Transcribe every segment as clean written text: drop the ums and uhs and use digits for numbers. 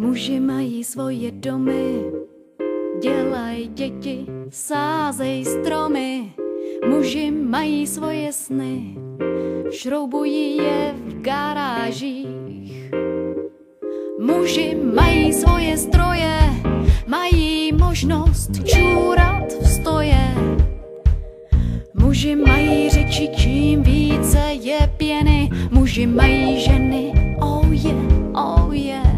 Muži mají svoje domy, dělaj děti, sázej stromy. Muži mají svoje sny, šroubují je v garážích. Muži mají svoje stroje, mají možnost čůrat v stoje. Muži mají řeči, čím více je pěny. Muži mají ženy, oh yeah, oh yeah.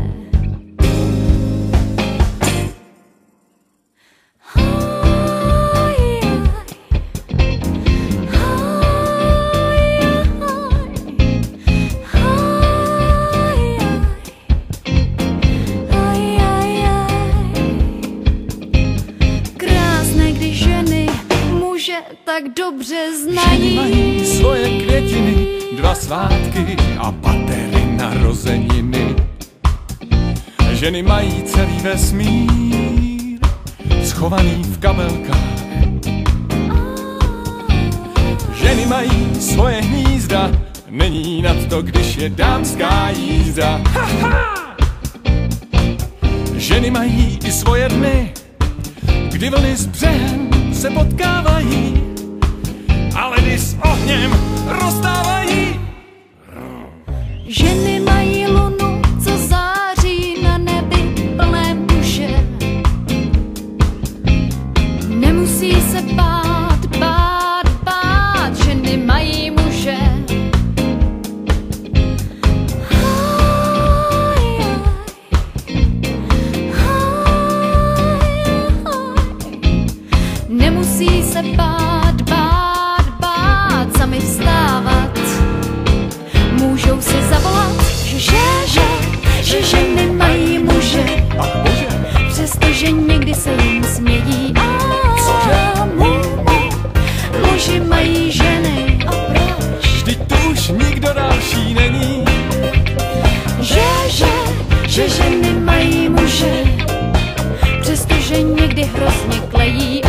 Tak dobře znají. Ženy mají svoje květiny, 2 svátky a patery narozeniny. Ženy mají celý vesmír, schovaný v kabelkách. Ženy mají svoje hnízda, není nad to, když je dámská jízda. Ženy mají i svoje dny, kdy vlny s břehem se potkávají a ledy s ohněm rozstávají. Ženy mají lunu, co září na nebi plné duše. Nemusí se bát, bát, bát. Ženy mají muže. Nemusí se bát, bát, bát, sami vstávat. Můžou si zavolat, že ženy mají muže. Přestože někdy se jim smějí. Muži mají ženy. A proč? Vždyť tu už nikdo další není. Že ženy mají muže. Přestože někdy hrozně klejí.